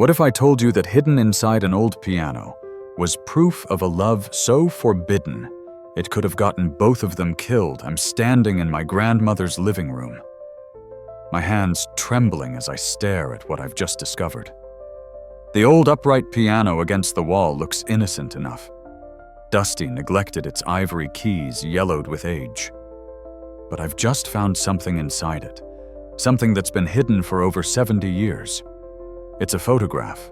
What if I told you that hidden inside an old piano was proof of a love so forbidden it could have gotten both of them killed? I'm standing in my grandmother's living room, my hands trembling as I stare at what I've just discovered. The old upright piano against the wall looks innocent enough. Dusty, neglected, its ivory keys yellowed with age. But I've just found something inside it, something that's been hidden for over 70 years. It's a photograph.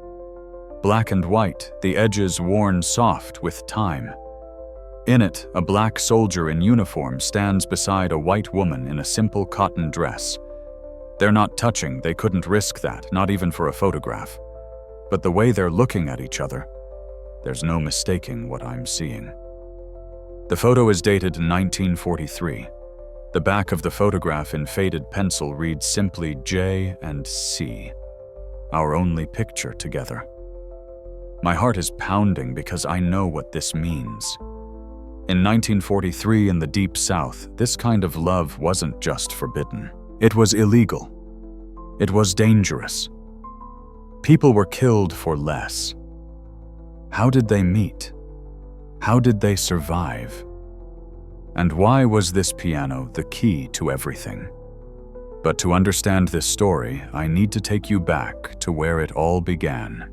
Black and white, the edges worn soft with time. In it, a black soldier in uniform stands beside a white woman in a simple cotton dress. They're not touching, they couldn't risk that, not even for a photograph. But the way they're looking at each other, there's no mistaking what I'm seeing. The photo is dated 1943. The back of the photograph in faded pencil reads simply J and C, our only picture together. My heart is pounding because I know what this means. In 1943 in the Deep South, this kind of love wasn't just forbidden. It was illegal. It was dangerous. People were killed for less. How did they meet? How did they survive? And why was this piano the key to everything? But to understand this story, I need to take you back to where it all began.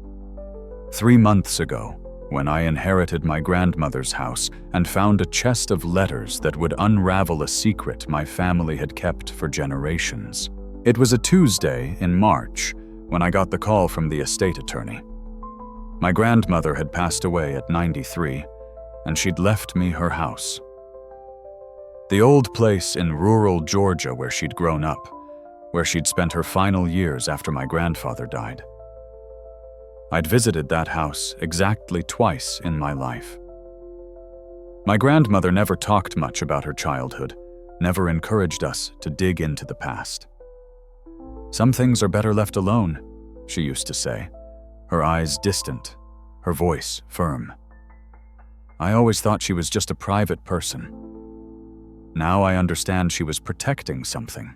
3 months ago, when I inherited my grandmother's house and found a chest of letters that would unravel a secret my family had kept for generations. It was a Tuesday in March when I got the call from the estate attorney. My grandmother had passed away at 93, and she'd left me her house. The old place in rural Georgia where she'd grown up, where she'd spent her final years after my grandfather died. I'd visited that house exactly twice in my life. My grandmother never talked much about her childhood, never encouraged us to dig into the past. Some things are better left alone, she used to say, her eyes distant, her voice firm. I always thought she was just a private person. Now I understand she was protecting something.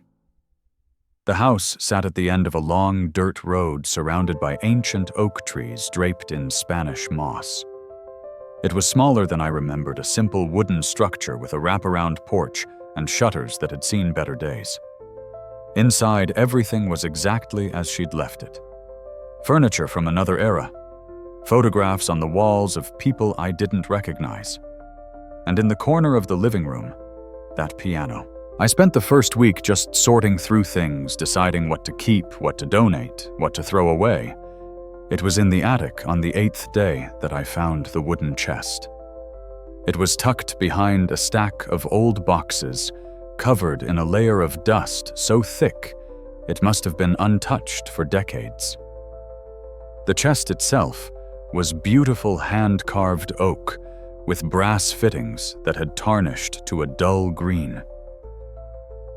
The house sat at the end of a long dirt road surrounded by ancient oak trees draped in Spanish moss. It was smaller than I remembered, a simple wooden structure with a wraparound porch and shutters that had seen better days. Inside, everything was exactly as she'd left it. Furniture from another era, photographs on the walls of people I didn't recognize. And in the corner of the living room, that piano. I spent the first week just sorting through things, deciding what to keep, what to donate, what to throw away. It was in the attic on the 8th day that I found the wooden chest. It was tucked behind a stack of old boxes, covered in a layer of dust so thick it must have been untouched for decades. The chest itself was beautiful hand-carved oak with brass fittings that had tarnished to a dull green.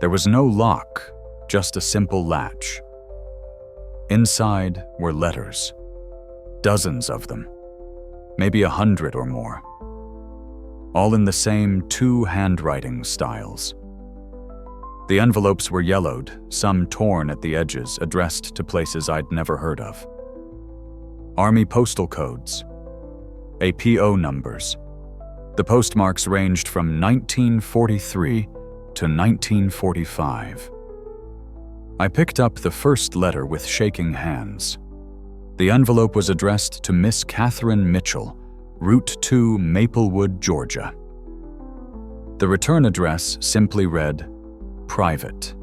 There was no lock, just a simple latch. Inside were letters, dozens of them, maybe 100 or more, all in the same 2 handwriting styles. The envelopes were yellowed, some torn at the edges, addressed to places I'd never heard of. Army postal codes, APO numbers. The postmarks ranged from 1943 to 1945. I picked up the first letter with shaking hands. The envelope was addressed to Miss Catherine Mitchell, Route 2, Maplewood, Georgia. The return address simply read, Private.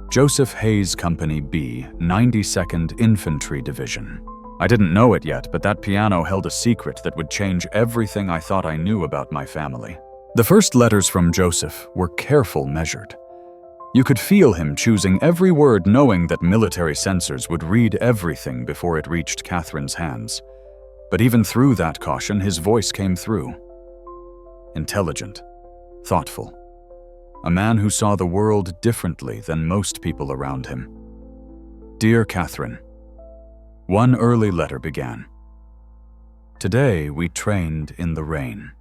Joseph Hayes Company B, 92nd Infantry Division. I didn't know it yet, but that piano held a secret that would change everything I thought I knew about my family. The first letters from Joseph were careful measured. You could feel him choosing every word, knowing that military censors would read everything before it reached Catherine's hands. But even through that caution, his voice came through. Intelligent, thoughtful. A man who saw the world differently than most people around him. Dear Catherine, one early letter began. Today we trained in the rain.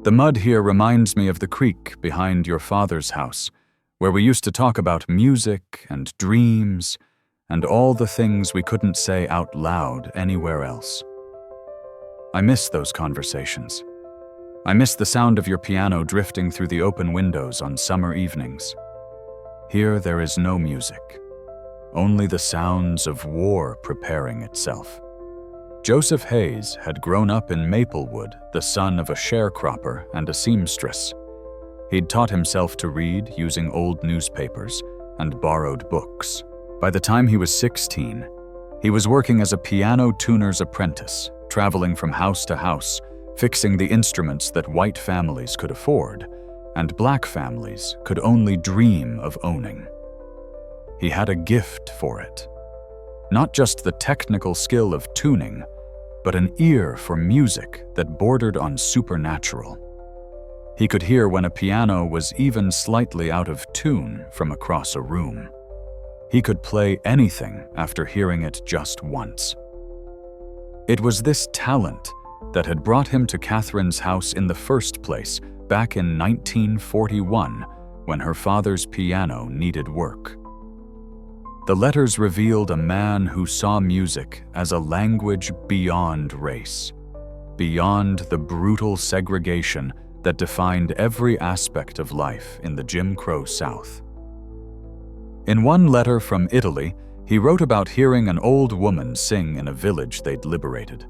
The mud here reminds me of the creek behind your father's house, where we used to talk about music and dreams and all the things we couldn't say out loud anywhere else. I miss those conversations. I miss the sound of your piano drifting through the open windows on summer evenings. Here there is no music, only the sounds of war preparing itself. Joseph Hayes had grown up in Maplewood, the son of a sharecropper and a seamstress. He'd taught himself to read using old newspapers and borrowed books. By the time he was 16, he was working as a piano tuner's apprentice, traveling from house to house, fixing the instruments that white families could afford and black families could only dream of owning. He had a gift for it. Not just the technical skill of tuning, but an ear for music that bordered on supernatural. He could hear when a piano was even slightly out of tune from across a room. He could play anything after hearing it just once. It was this talent that had brought him to Catherine's house in the first place back in 1941 when her father's piano needed work. The letters revealed a man who saw music as a language beyond race, beyond the brutal segregation that defined every aspect of life in the Jim Crow South. In one letter from Italy, he wrote about hearing an old woman sing in a village they'd liberated.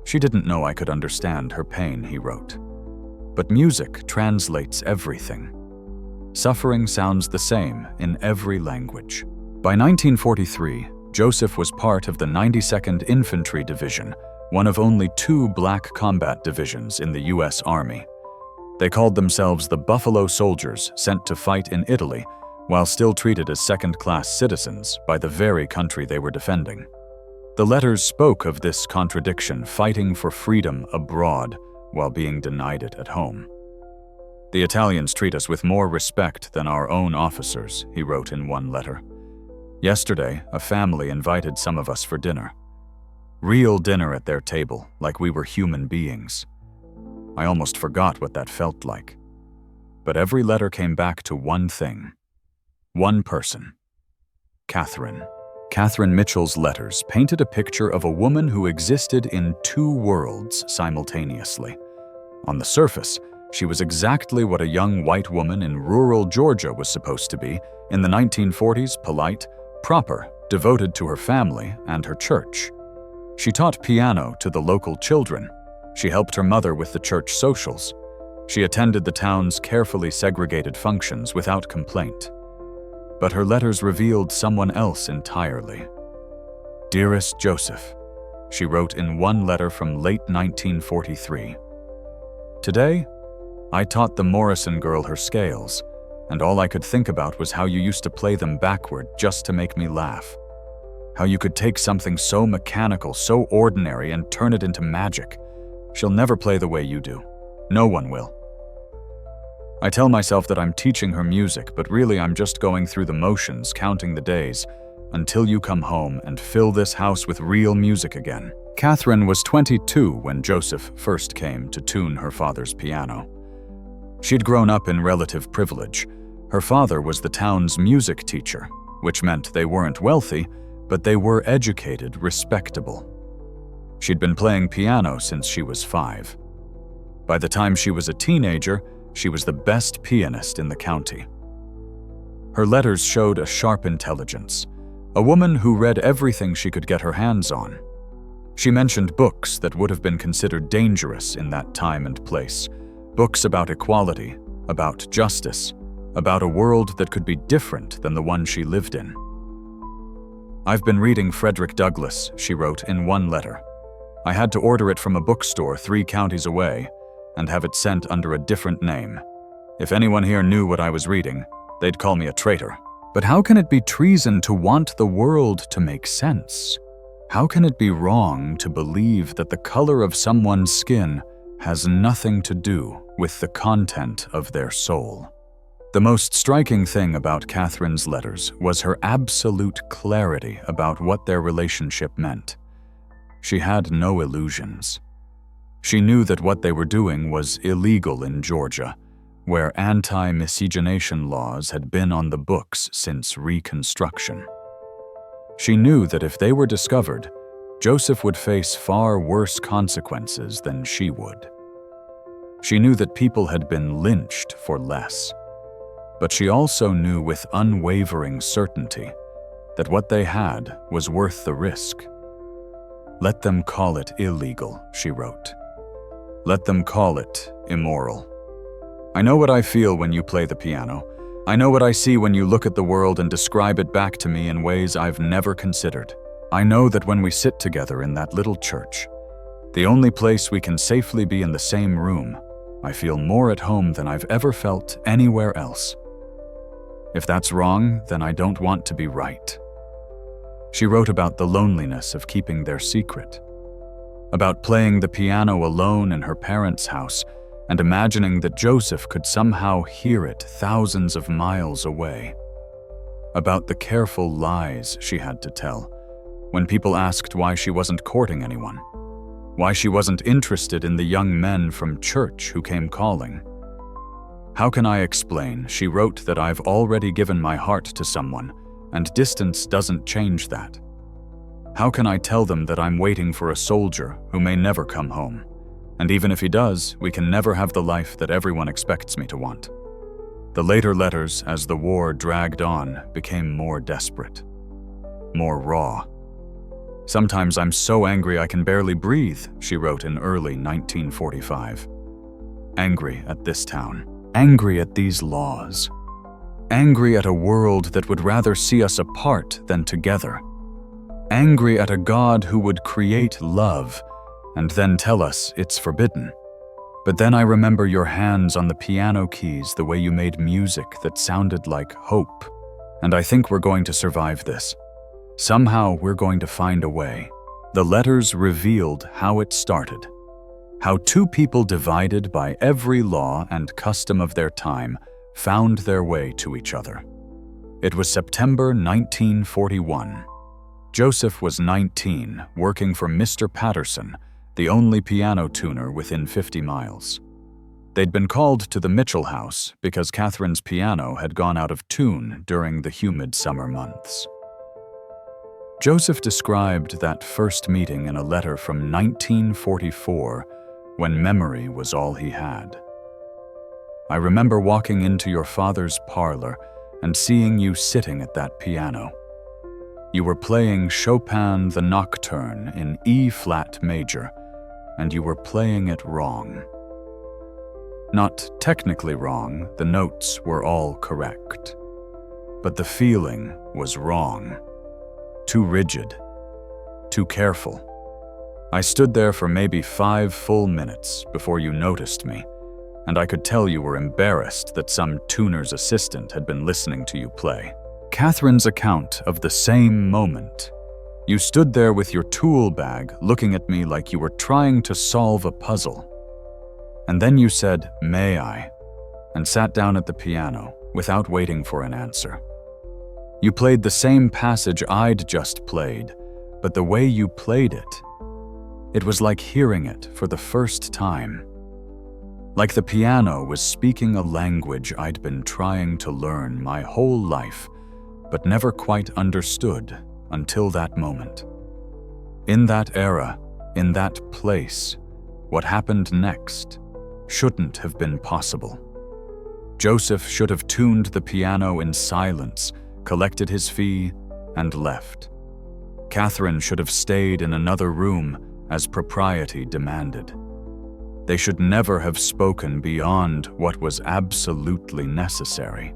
She didn't know I could understand her pain, he wrote. But music translates everything. Suffering sounds the same in every language. By 1943, Joseph was part of the 92nd Infantry Division, one of only 2 black combat divisions in the U.S. Army. They called themselves the Buffalo Soldiers, sent to fight in Italy, while still treated as second-class citizens by the very country they were defending. The letters spoke of this contradiction, fighting for freedom abroad while being denied it at home. "The Italians treat us with more respect than our own officers," he wrote in one letter. "Yesterday, a family invited some of us for dinner. Real dinner at their table, like we were human beings. I almost forgot what that felt like. But every letter came back to one thing. One person. Catherine." Catherine Mitchell's letters painted a picture of a woman who existed in 2 worlds simultaneously. On the surface, she was exactly what a young white woman in rural Georgia was supposed to be in the 1940s: polite, proper, devoted to her family and her church. She taught piano to the local children. She helped her mother with the church socials. She attended the town's carefully segregated functions without complaint. But her letters revealed someone else entirely. "Dearest Joseph," she wrote in one letter from late 1943. "Today, I taught the Morrison girl her scales, and all I could think about was how you used to play them backward just to make me laugh. How you could take something so mechanical, so ordinary, and turn it into magic. She'll never play the way you do. No one will. I tell myself that I'm teaching her music, but really I'm just going through the motions, counting the days, until you come home and fill this house with real music again." Catherine was 22 when Joseph first came to tune her father's piano. She'd grown up in relative privilege. Her father was the town's music teacher, which meant they weren't wealthy, but they were educated, respectable. She'd been playing piano since she was 5. By the time she was a teenager, she was the best pianist in the county. Her letters showed a sharp intelligence, a woman who read everything she could get her hands on. She mentioned books that would have been considered dangerous in that time and place, books about equality, about justice, about a world that could be different than the one she lived in. "I've been reading Frederick Douglass," she wrote in one letter. "I had to order it from a bookstore 3 counties away and have it sent under a different name. If anyone here knew what I was reading, they'd call me a traitor. But how can it be treason to want the world to make sense? How can it be wrong to believe that the color of someone's skin has nothing to do with the content of their soul?" The most striking thing about Catherine's letters was her absolute clarity about what their relationship meant. She had no illusions. She knew that what they were doing was illegal in Georgia, where anti-miscegenation laws had been on the books since Reconstruction. She knew that if they were discovered, Joseph would face far worse consequences than she would. She knew that people had been lynched for less. But she also knew with unwavering certainty that what they had was worth the risk. "Let them call it illegal," she wrote. "Let them call it immoral. I know what I feel when you play the piano. I know what I see when you look at the world and describe it back to me in ways I've never considered. I know that when we sit together in that little church, the only place we can safely be in the same room, I feel more at home than I've ever felt anywhere else. If that's wrong, then I don't want to be right." She wrote about the loneliness of keeping their secret, about playing the piano alone in her parents' house and imagining that Joseph could somehow hear it thousands of miles away, about the careful lies she had to tell when people asked why she wasn't courting anyone, why she wasn't interested in the young men from church who came calling. "How can I explain," she wrote, "that I've already given my heart to someone, and distance doesn't change that? How can I tell them that I'm waiting for a soldier who may never come home, and even if he does, we can never have the life that everyone expects me to want?" The later letters, as the war dragged on, became more desperate, more raw. "Sometimes I'm so angry I can barely breathe," she wrote in early 1945. Angry at this town, angry at these laws, angry at a world that would rather see us apart than together, angry at a God who would create love and then tell us it's forbidden. But then I remember your hands on the piano keys, the way you made music that sounded like hope, and I think we're going to survive this. Somehow we're going to find a way." The letters revealed how it started, how two people divided by every law and custom of their time found their way to each other. It was September 1941. Joseph was 19, working for Mr. Patterson, the only piano tuner within 50 miles. They'd been called to the Mitchell house because Catherine's piano had gone out of tune during the humid summer months. Joseph described that first meeting in a letter from 1944, when memory was all he had. "I remember walking into your father's parlor and seeing you sitting at that piano. You were playing Chopin the Nocturne in E-flat major, and you were playing it wrong. Not technically wrong, the notes were all correct. But the feeling was wrong. Too rigid, too careful. I stood there for maybe 5 full minutes before you noticed me, and I could tell you were embarrassed that some tuner's assistant had been listening to you play." Catherine's account of the same moment. "You stood there with your tool bag looking at me like you were trying to solve a puzzle. And then you said, 'May I?' and sat down at the piano without waiting for an answer. You played the same passage I'd just played, but the way you played it was like hearing it for the first time. Like the piano was speaking a language I'd been trying to learn my whole life, but never quite understood until that moment. In that era, in that place, what happened next shouldn't have been possible. Joseph should have tuned the piano in silence, collected his fee, and left. Catherine should have stayed in another room as propriety demanded. They should never have spoken beyond what was absolutely necessary.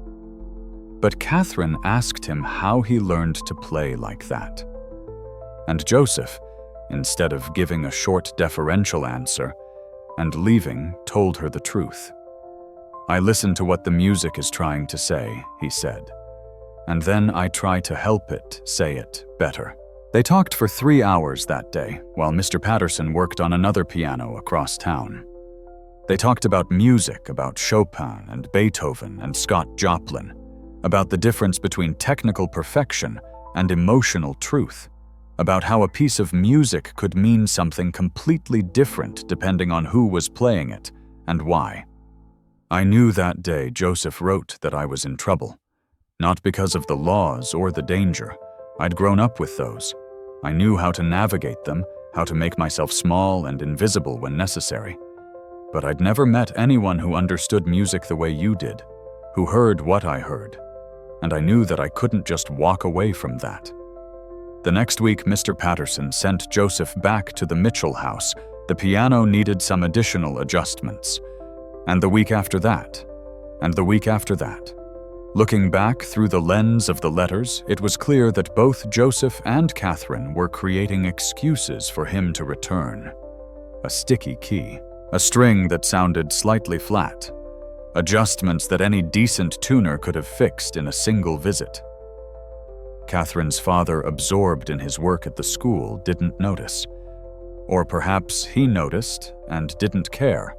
But Catherine asked him how he learned to play like that. And Joseph, instead of giving a short deferential answer and leaving, told her the truth. "I listen to what the music is trying to say," he said, "and then I try to help it say it better." They talked for 3 hours that day, while Mr. Patterson worked on another piano across town. They talked about music, about Chopin and Beethoven and Scott Joplin, about the difference between technical perfection and emotional truth, about how a piece of music could mean something completely different depending on who was playing it and why. I knew that day Joseph wrote that I was in trouble, not because of the laws or the danger, I'd grown up with those. I knew how to navigate them, how to make myself small and invisible when necessary. But I'd never met anyone who understood music the way you did, who heard what I heard, and I knew that I couldn't just walk away from that. The next week, Mr. Patterson sent Joseph back to the Mitchell house. The piano needed some additional adjustments. And the week after that, and the week after that. Looking back through the lens of the letters, it was clear that both Joseph and Catherine were creating excuses for him to return. A sticky key, a string that sounded slightly flat, adjustments that any decent tuner could have fixed in a single visit. Catherine's father, absorbed in his work at the school, didn't notice. Or perhaps he noticed and didn't care,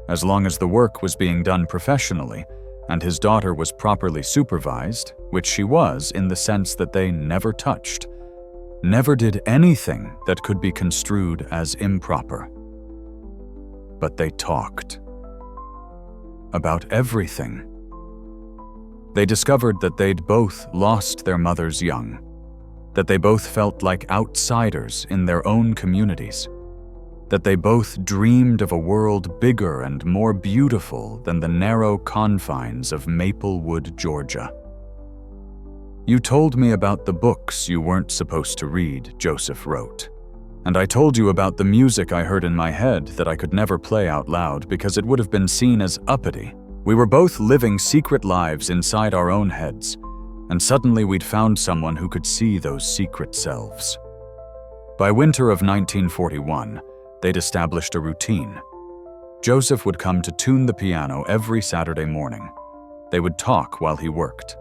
as long as the work was being done professionally and his daughter was properly supervised, which she was in the sense that they never touched, never did anything that could be construed as improper. But they talked. About everything. They discovered that they'd both lost their mothers young, that they both felt like outsiders in their own communities, that they both dreamed of a world bigger and more beautiful than the narrow confines of Maplewood, Georgia. "You told me about the books you weren't supposed to read," Joseph wrote. "And I told you about the music I heard in my head that I could never play out loud because it would have been seen as uppity. We were both living secret lives inside our own heads, and suddenly we'd found someone who could see those secret selves." By winter of 1941, they'd established a routine. Joseph would come to tune the piano every Saturday morning. They would talk while he worked.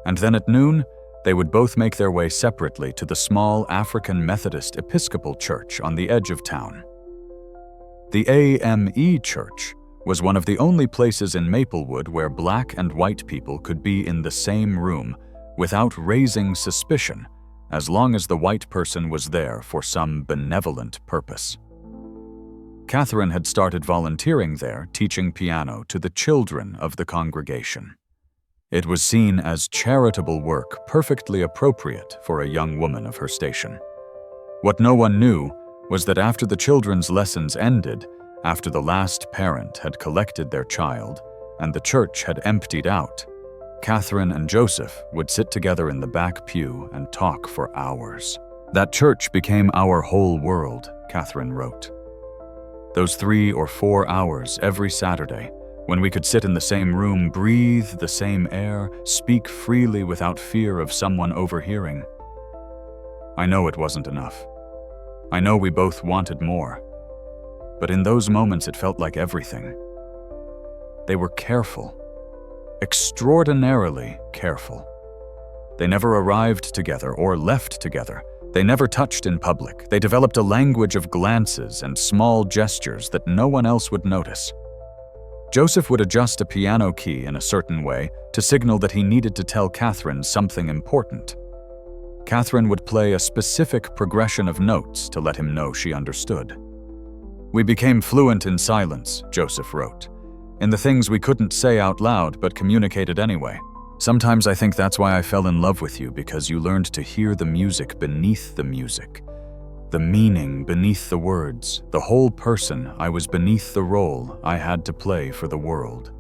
And then at noon, they would both make their way separately to the small African Methodist Episcopal church on the edge of town. The AME church was one of the only places in Maplewood where black and white people could be in the same room without raising suspicion, as long as the white person was there for some benevolent purpose. Catherine had started volunteering there, teaching piano to the children of the congregation. It was seen as charitable work perfectly appropriate for a young woman of her station. What no one knew was that after the children's lessons ended, after the last parent had collected their child and the church had emptied out, Catherine and Joseph would sit together in the back pew and talk for hours. "That church became our whole world," Catherine wrote. "Those 3 or 4 hours every Saturday, when we could sit in the same room, breathe the same air, speak freely without fear of someone overhearing. I know it wasn't enough. I know we both wanted more. But in those moments it felt like everything. They were careful. Extraordinarily careful. They never arrived together or left together. They never touched in public. They developed a language of glances and small gestures that no one else would notice. Joseph would adjust a piano key in a certain way to signal that he needed to tell Catherine something important. Catherine would play a specific progression of notes to let him know she understood. "We became fluent in silence," Joseph wrote, "in the things we couldn't say out loud but communicated anyway. Sometimes I think that's why I fell in love with you, because you learned to hear the music beneath the music, the meaning beneath the words, the whole person. I was beneath the role I had to play for the world."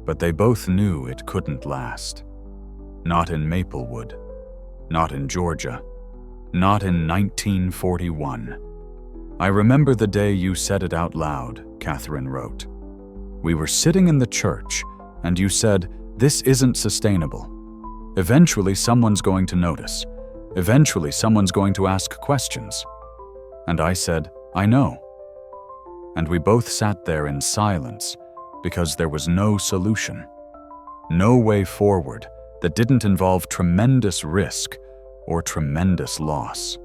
But they both knew it couldn't last. Not in Maplewood. Not in Georgia. Not in 1941. "I remember the day you said it out loud," Catherine wrote. "We were sitting in the church, and you said, 'This isn't sustainable. Eventually someone's going to notice. Eventually someone's going to ask questions.' And I said, 'I know.' And we both sat there in silence because there was no solution, no way forward that didn't involve tremendous risk or tremendous loss.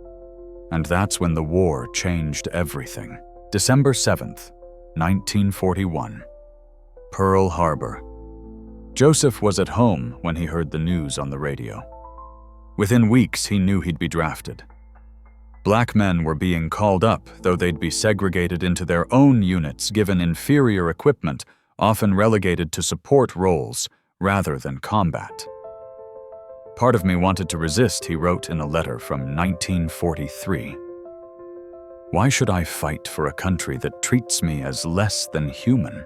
And that's when the war changed everything. December 7th, 1941. Pearl Harbor. Joseph was at home when he heard the news on the radio. Within weeks, he knew he'd be drafted. Black men were being called up, though they'd be segregated into their own units, given inferior equipment, often relegated to support roles rather than combat. Part of me wanted to resist, he wrote in a letter from 1943. Why should I fight for a country that treats me as less than human?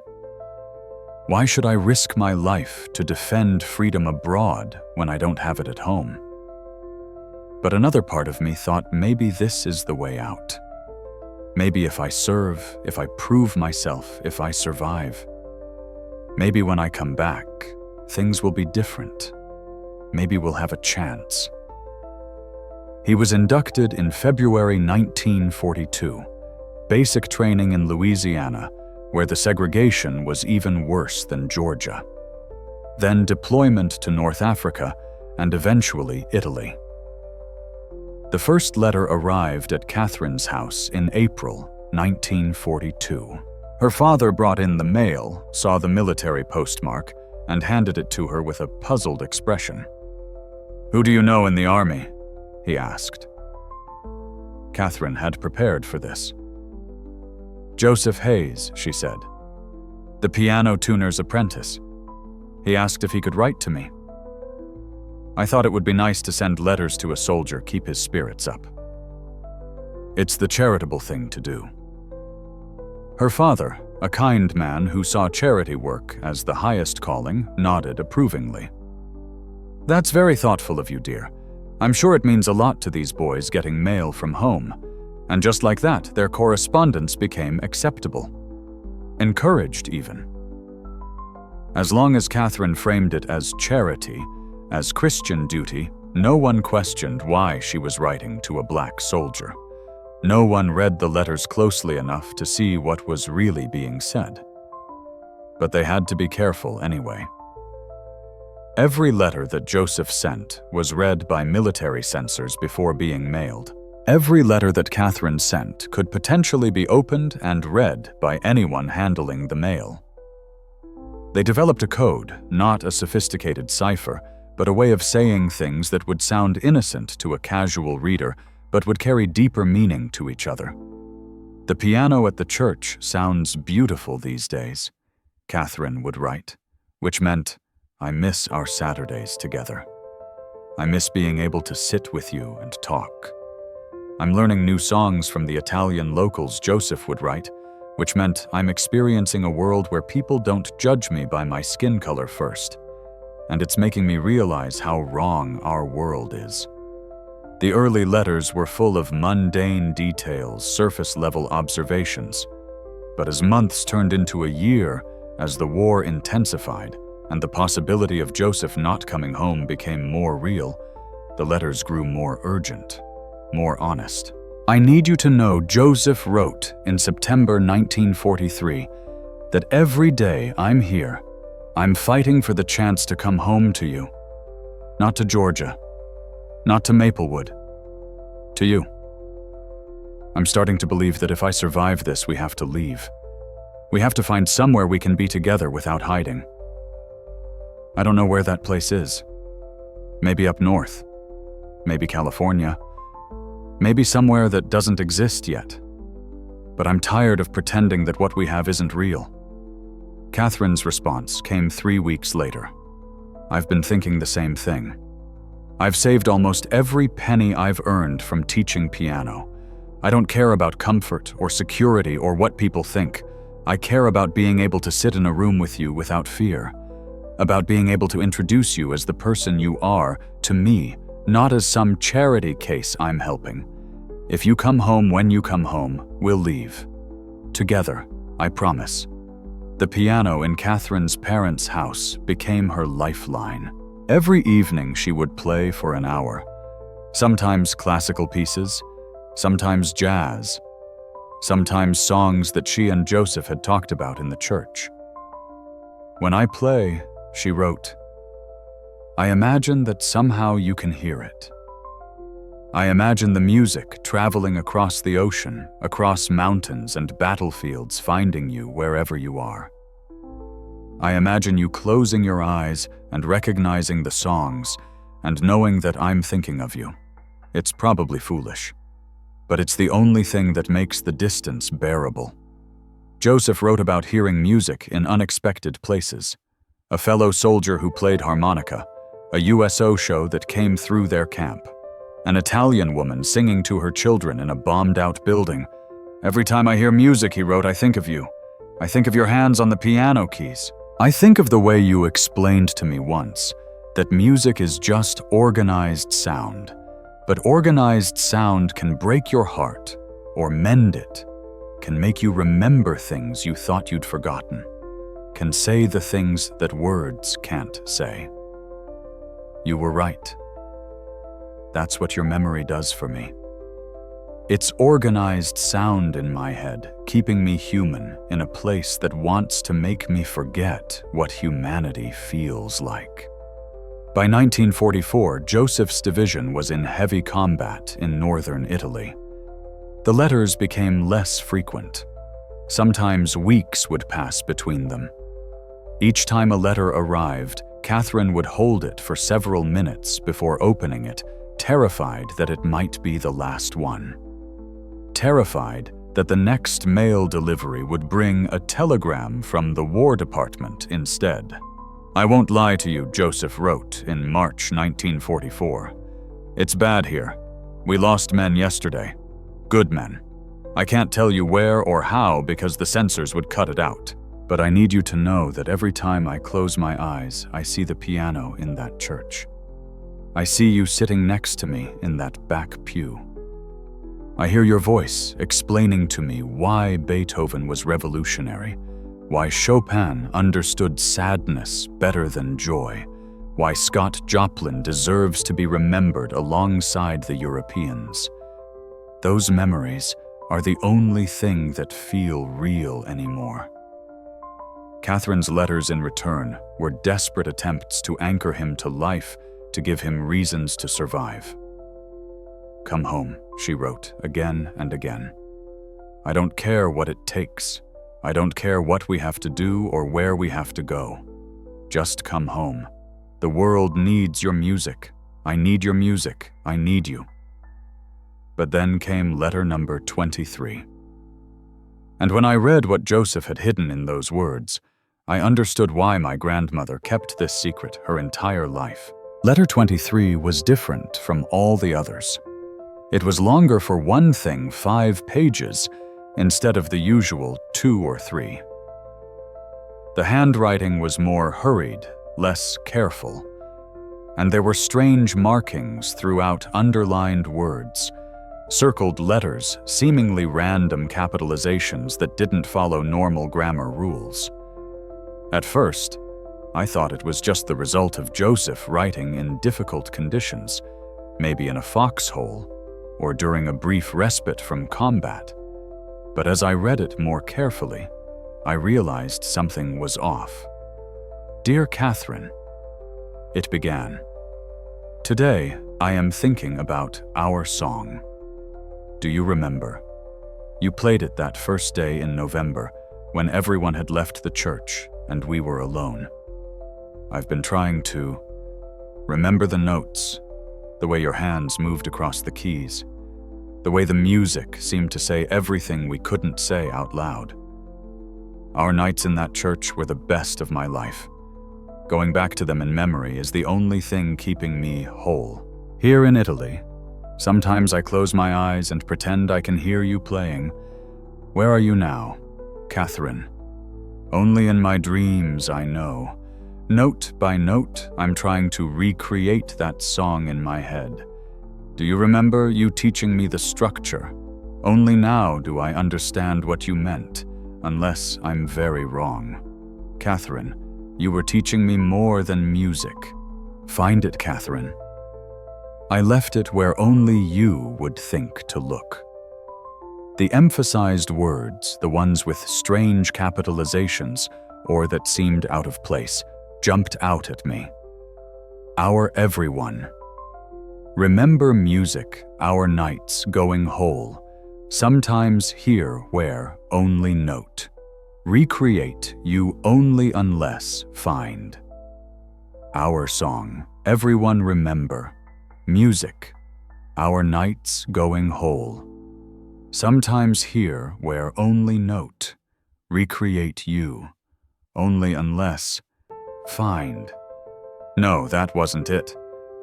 Why should I risk my life to defend freedom abroad when I don't have it at home? But another part of me thought maybe this is the way out. Maybe if I serve, if I prove myself, if I survive, maybe when I come back, things will be different. Maybe we'll have a chance. He was inducted in February 1942, basic training in Louisiana, where the segregation was even worse than Georgia. Then deployment to North Africa, and eventually Italy. The first letter arrived at Catherine's house in April 1942. Her father brought in the mail, saw the military postmark, and handed it to her with a puzzled expression. "Who do you know in the army?" he asked. Catherine had prepared for this. "Joseph Hayes," she said, "the piano tuner's apprentice. He asked if he could write to me. I thought it would be nice to send letters to a soldier, keep his spirits up. It's the charitable thing to do." Her father, a kind man who saw charity work as the highest calling, nodded approvingly. "That's very thoughtful of you, dear. I'm sure it means a lot to these boys getting mail from home." And just like that, their correspondence became acceptable. Encouraged, even. As long as Catherine framed it as charity, as Christian duty, no one questioned why she was writing to a black soldier. No one read the letters closely enough to see what was really being said. But they had to be careful anyway. Every letter that Joseph sent was read by military censors before being mailed. Every letter that Catherine sent could potentially be opened and read by anyone handling the mail. They developed a code, not a sophisticated cipher, but a way of saying things that would sound innocent to a casual reader, but would carry deeper meaning to each other. "The piano at the church sounds beautiful these days," Catherine would write, which meant, "I miss our Saturdays together. I miss being able to sit with you and talk. I'm learning new songs from the Italian locals," Joseph would write, which meant I'm experiencing a world where people don't judge me by my skin color first. And it's making me realize how wrong our world is. The early letters were full of mundane details, surface-level observations. But as months turned into a year, as the war intensified, and the possibility of Joseph not coming home became more real, the letters grew more urgent, more honest. "I need you to know," Joseph wrote in September 1943, "that every day I'm here, I'm fighting for the chance to come home to you. Not to Georgia, not to Maplewood, to you. I'm starting to believe that if I survive this, we have to leave. We have to find somewhere we can be together without hiding. I don't know where that place is. Maybe up north, maybe California, maybe somewhere that doesn't exist yet. But I'm tired of pretending that what we have isn't real." Catherine's response came 3 weeks later. "I've been thinking the same thing. I've saved almost every penny I've earned from teaching piano. I don't care about comfort or security or what people think. I care about being able to sit in a room with you without fear. About being able to introduce you as the person you are to me, not as some charity case I'm helping. If you come home when you come home, we'll leave. Together, I promise." The piano in Catherine's parents' house became her lifeline. Every evening she would play for an hour. Sometimes classical pieces, sometimes jazz, sometimes songs that she and Joseph had talked about in the church. "When I play," she wrote, "I imagine that somehow you can hear it. I imagine the music traveling across the ocean, across mountains and battlefields, finding you wherever you are. I imagine you closing your eyes and recognizing the songs and knowing that I'm thinking of you. It's probably foolish, but it's the only thing that makes the distance bearable." Joseph wrote about hearing music in unexpected places. A fellow soldier who played harmonica, a USO show that came through their camp, an Italian woman singing to her children in a bombed-out building. Every time I hear music, he wrote, I think of you. I think of your hands on the piano keys. I think of the way you explained to me once that music is just organized sound, but organized sound can break your heart or mend it, can make you remember things you thought you'd forgotten, can say the things that words can't say. You were right. That's what your memory does for me. It's organized sound in my head, keeping me human in a place that wants to make me forget what humanity feels like. By 1944, Joseph's division was in heavy combat in northern Italy. The letters became less frequent. Sometimes weeks would pass between them. Each time a letter arrived, Catherine would hold it for several minutes before opening it, terrified that it might be the last one. Terrified that the next mail delivery would bring a telegram from the War Department instead. I won't lie to you, Joseph wrote in March 1944. It's bad here. We lost men yesterday. Good men. I can't tell you where or how because the censors would cut it out. But I need you to know that every time I close my eyes, I see the piano in that church. I see you sitting next to me in that back pew. I hear your voice explaining to me why Beethoven was revolutionary, why Chopin understood sadness better than joy, why Scott Joplin deserves to be remembered alongside the Europeans. Those memories are the only thing that feel real anymore. Catherine's letters in return were desperate attempts to anchor him to life, to give him reasons to survive. Come home, she wrote again and again. I don't care what it takes. I don't care what we have to do or where we have to go. Just come home. The world needs your music. I need your music. I need you. But then came letter number 23. And when I read what Joseph had hidden in those words, I understood why my grandmother kept this secret her entire life. Letter 23 was different from all the others. It was longer for one thing, 5 pages, instead of the usual 2 or 3. The handwriting was more hurried, less careful, and there were strange markings throughout underlined words, circled letters, seemingly random capitalizations that didn't follow normal grammar rules. At first, I thought it was just the result of Joseph writing in difficult conditions, maybe in a foxhole, or during a brief respite from combat. But as I read it more carefully, I realized something was off. Dear Catherine, it began. Today, I am thinking about our song. Do you remember? You played it that first day in November, when everyone had left the church and we were alone. I've been trying to remember the notes, the way your hands moved across the keys, the way the music seemed to say everything we couldn't say out loud. Our nights in that church were the best of my life. Going back to them in memory is the only thing keeping me whole. Here in Italy, sometimes I close my eyes and pretend I can hear you playing. Where are you now, Catherine? Only in my dreams I know. Note by note, I'm trying to recreate that song in my head. Do you remember you teaching me the structure? Only now do I understand what you meant, unless I'm very wrong. Catherine, you were teaching me more than music. Find it, Catherine. I left it where only you would think to look. The emphasized words, the ones with strange capitalizations, or that seemed out of place, jumped out at me. Our everyone. Remember music, our nights going whole. Sometimes here where only note. Recreate you only unless find. Our song, everyone remember. Music, our nights going whole. Sometimes here where only note. Recreate you, only unless find. No, that wasn't it.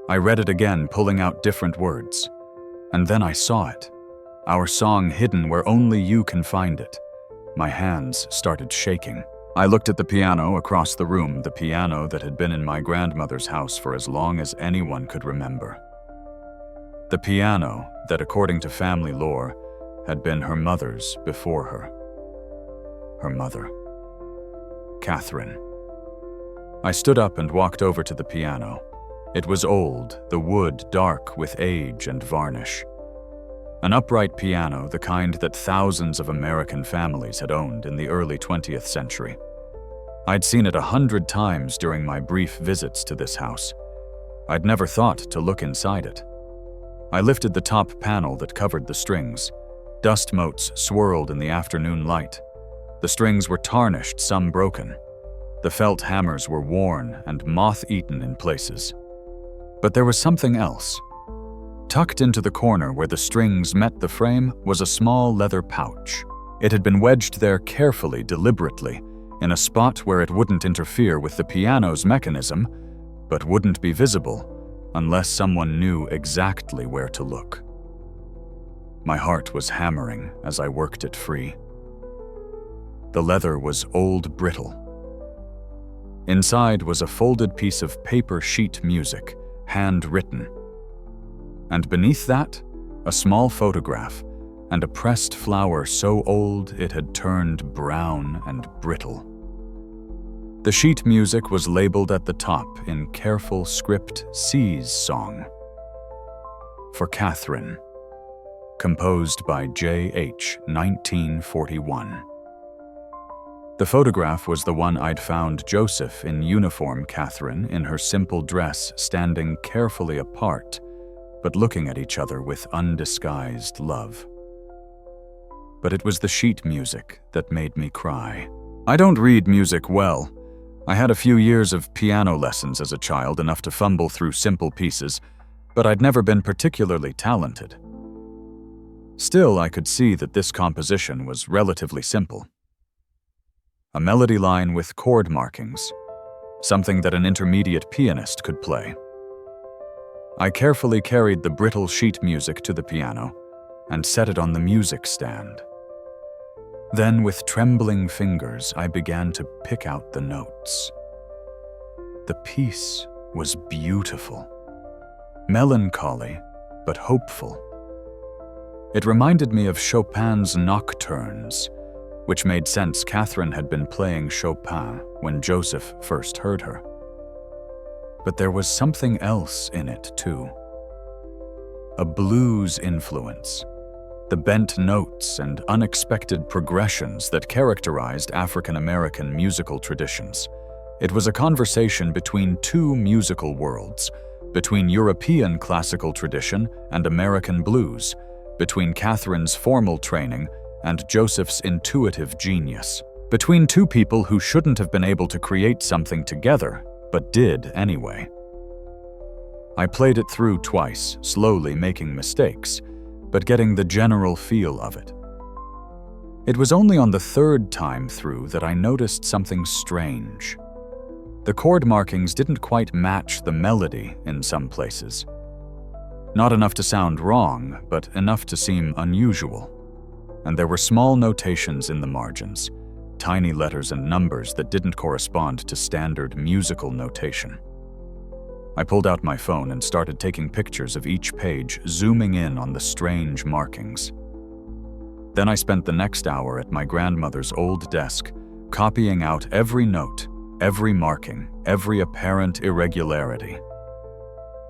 I read it again, pulling out different words. And then I saw it. Our song hidden where only you can find it. My hands started shaking. I looked at the piano across the room, the piano that had been in my grandmother's house for as long as anyone could remember. The piano that, according to family lore, had been her mother's before her. Her mother. Catherine. I stood up and walked over to the piano. It was old, the wood dark with age and varnish. An upright piano, the kind that thousands of American families had owned in the early 20th century. I'd seen it 100 times during my brief visits to this house. I'd never thought to look inside it. I lifted the top panel that covered the strings. Dust motes swirled in the afternoon light. The strings were tarnished, some broken. The felt hammers were worn and moth-eaten in places. But there was something else. Tucked into the corner where the strings met the frame was a small leather pouch. It had been wedged there carefully, deliberately, in a spot where it wouldn't interfere with the piano's mechanism, but wouldn't be visible unless someone knew exactly where to look. My heart was hammering as I worked it free. The leather was old brittle. Inside was a folded piece of paper sheet music, handwritten. And beneath that, a small photograph and a pressed flower so old it had turned brown and brittle. The sheet music was labeled at the top in careful script C's song. For Catherine. Composed by J.H., 1941. The photograph was the one I'd found Joseph in uniform, Catherine in her simple dress standing carefully apart, but looking at each other with undisguised love. But it was the sheet music that made me cry. I don't read music well. I had a few years of piano lessons as a child, enough to fumble through simple pieces, but I'd never been particularly talented. Still, I could see that this composition was relatively simple. A melody line with chord markings, something that an intermediate pianist could play. I carefully carried the brittle sheet music to the piano and set it on the music stand. Then, with trembling fingers, I began to pick out the notes. The piece was beautiful, melancholy, but hopeful. It reminded me of Chopin's Nocturnes, which made sense. Catherine had been playing Chopin when Joseph first heard her. But there was something else in it, too. A blues influence. The bent notes and unexpected progressions that characterized African-American musical traditions. It was a conversation between two musical worlds, between European classical tradition and American blues, between Catherine's formal training and Joseph's intuitive genius, between two people who shouldn't have been able to create something together, but did anyway. I played it through twice, slowly making mistakes, but getting the general feel of it. It was only on the third time through that I noticed something strange. The chord markings didn't quite match the melody in some places. Not enough to sound wrong, but enough to seem unusual. And there were small notations in the margins, tiny letters and numbers that didn't correspond to standard musical notation. I pulled out my phone and started taking pictures of each page, zooming in on the strange markings. Then I spent the next hour at my grandmother's old desk, copying out every note, every marking, every apparent irregularity.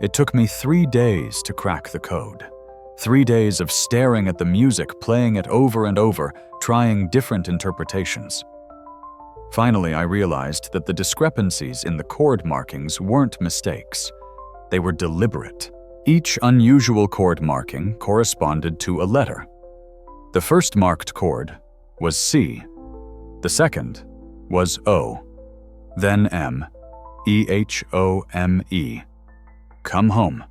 It took me 3 days to crack the code. 3 days of staring at the music, playing it over and over, trying different interpretations. Finally, I realized that the discrepancies in the chord markings weren't mistakes. They were deliberate. Each unusual chord marking corresponded to a letter. The first marked chord was C. The second was O. Then M. E-H-O-M-E. Come home.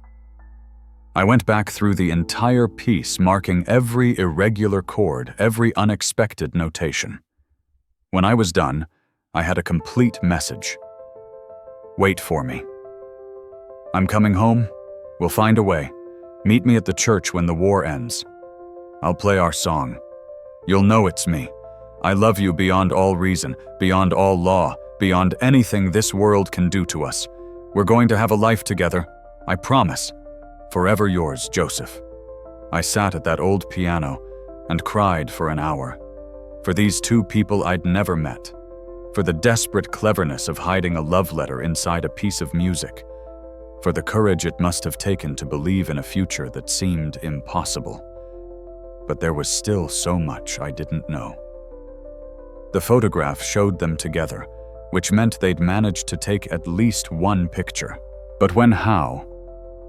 I went back through the entire piece, marking every irregular chord, every unexpected notation. When I was done, I had a complete message. Wait for me. I'm coming home. We'll find a way. Meet me at the church when the war ends. I'll play our song. You'll know it's me. I love you beyond all reason, beyond all law, beyond anything this world can do to us. We're going to have a life together. I promise. Forever yours, Joseph. I sat at that old piano and cried for an hour. For these two people I'd never met. For the desperate cleverness of hiding a love letter inside a piece of music. For the courage it must have taken to believe in a future that seemed impossible. But there was still so much I didn't know. The photograph showed them together, which meant they'd managed to take at least one picture. But when, how?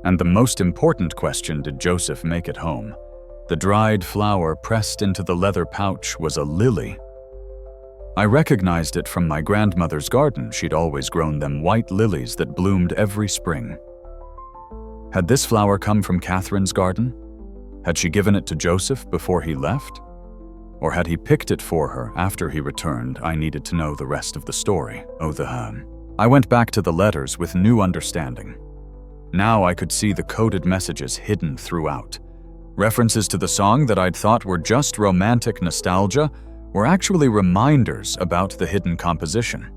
And the most important question, did Joseph make it home? The dried flower pressed into the leather pouch was a lily. I recognized it from my grandmother's garden. She'd always grown them white lilies that bloomed every spring. Had this flower come from Catherine's garden? Had she given it to Joseph before he left? Or had he picked it for her after he returned? I needed to know the rest of the story. I went back to the letters with new understanding. Now I could see the coded messages hidden throughout. References to the song that I'd thought were just romantic nostalgia were actually reminders about the hidden composition.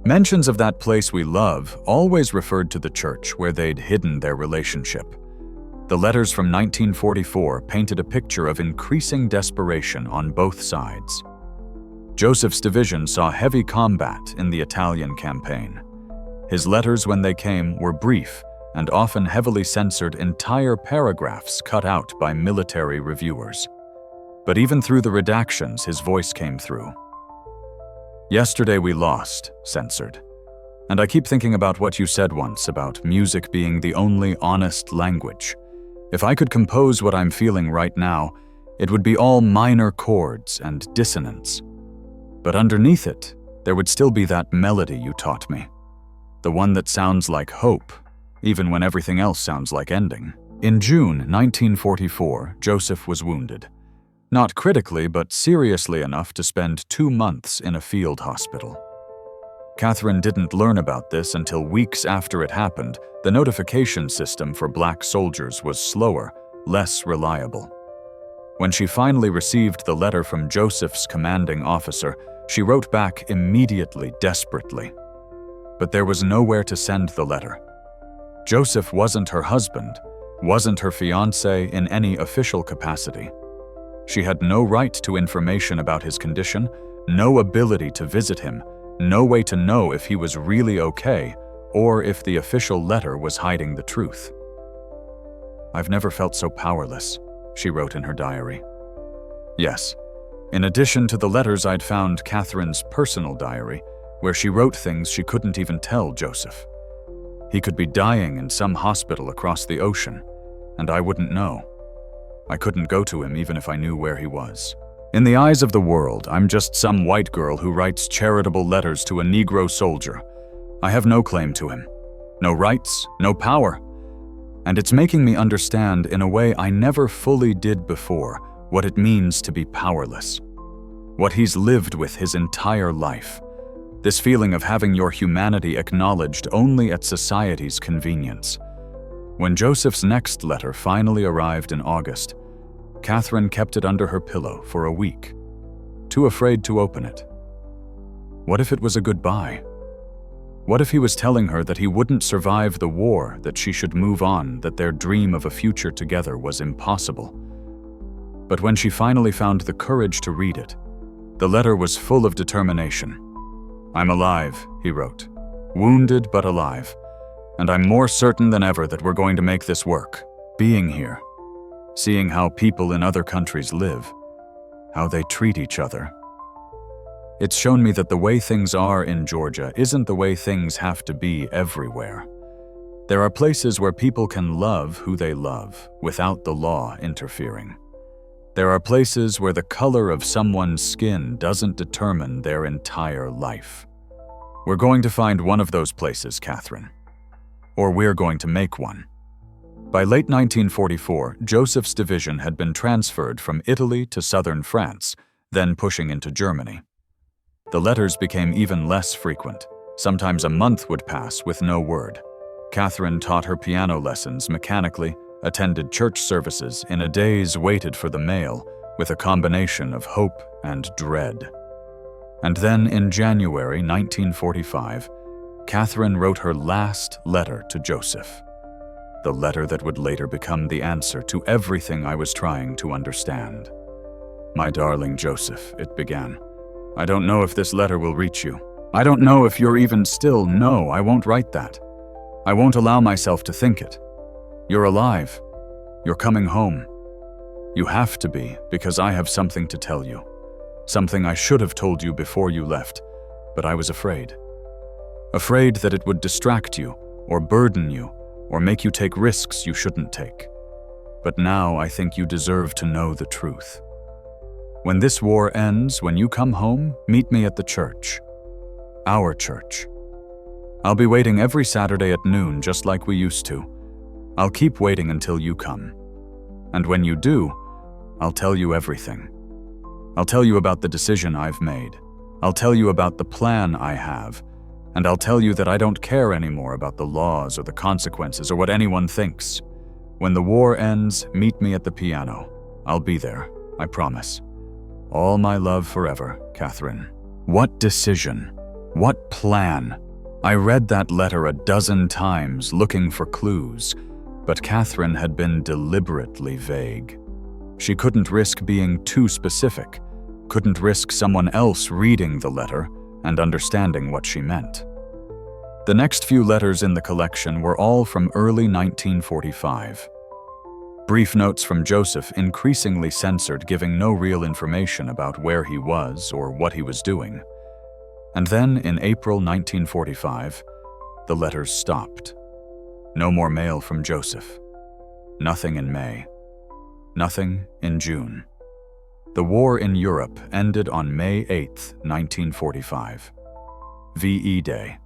Mentions of that place we love always referred to the church where they'd hidden their relationship. The letters from 1944 painted a picture of increasing desperation on both sides. Joseph's division saw heavy combat in the Italian campaign. His letters, when they came, were brief and often heavily censored, entire paragraphs cut out by military reviewers. But even through the redactions, his voice came through. Yesterday we lost, censored. And I keep thinking about what you said once about music being the only honest language. If I could compose what I'm feeling right now, it would be all minor chords and dissonance. But underneath it, there would still be that melody you taught me. The one that sounds like hope, even when everything else sounds like ending. In June 1944, Joseph was wounded. Not critically, but seriously enough to spend 2 months in a field hospital. Catherine didn't learn about this until weeks after it happened. The notification system for black soldiers was slower, less reliable. When she finally received the letter from Joseph's commanding officer, she wrote back immediately, desperately. But there was nowhere to send the letter. Joseph wasn't her husband, wasn't her fiancé in any official capacity. She had no right to information about his condition, no ability to visit him, no way to know if he was really okay or if the official letter was hiding the truth. "I've never felt so powerless," she wrote in her diary. Yes, in addition to the letters, I'd found Catherine's personal diary, where she wrote things she couldn't even tell Joseph. He could be dying in some hospital across the ocean, and I wouldn't know. I couldn't go to him even if I knew where he was. In the eyes of the world, I'm just some white girl who writes charitable letters to a Negro soldier. I have no claim to him, no rights, no power. And it's making me understand in a way I never fully did before what it means to be powerless. What he's lived with his entire life. This feeling of having your humanity acknowledged only at society's convenience. When Joseph's next letter finally arrived in August, Catherine kept it under her pillow for a week, too afraid to open it. What if it was a goodbye? What if he was telling her that he wouldn't survive the war, that she should move on, that their dream of a future together was impossible? But when she finally found the courage to read it, the letter was full of determination. "I'm alive," he wrote, "wounded but alive. And I'm more certain than ever that we're going to make this work. Being here, seeing how people in other countries live, how they treat each other. It's shown me that the way things are in Georgia isn't the way things have to be everywhere. There are places where people can love who they love without the law interfering. There are places where the color of someone's skin doesn't determine their entire life. We're going to find one of those places, Catherine. Or we're going to make one." By late 1944, Joseph's division had been transferred from Italy to southern France, then pushing into Germany. The letters became even less frequent. Sometimes a month would pass with no word. Catherine taught her piano lessons mechanically, attended church services in a daze, waited for the mail with a combination of hope and dread. And then in January 1945, Catherine wrote her last letter to Joseph. The letter that would later become the answer to everything I was trying to understand. "My darling Joseph," it began, "I don't know if this letter will reach you. I don't know if you're even still. No, I won't write that. I won't allow myself to think it. You're alive. You're coming home. You have to be, because I have something to tell you. Something I should have told you before you left, but I was afraid. Afraid that it would distract you, or burden you, or make you take risks you shouldn't take. But now I think you deserve to know the truth. When this war ends, when you come home, meet me at the church. Our church. I'll be waiting every Saturday at noon, just like we used to. I'll keep waiting until you come. And when you do, I'll tell you everything. I'll tell you about the decision I've made. I'll tell you about the plan I have. And I'll tell you that I don't care anymore about the laws or the consequences or what anyone thinks. When the war ends, meet me at the piano. I'll be there, I promise. All my love forever, Catherine." What decision? What plan? I read that letter a dozen times looking for clues, but Catherine had been deliberately vague. She couldn't risk being too specific, couldn't risk someone else reading the letter and understanding what she meant. The next few letters in the collection were all from early 1945. Brief notes from Joseph, increasingly censored, giving no real information about where he was or what he was doing. And then, in April 1945, the letters stopped. No more mail from Joseph. Nothing in May. Nothing in June. The war in Europe ended on May 8, 1945. VE Day.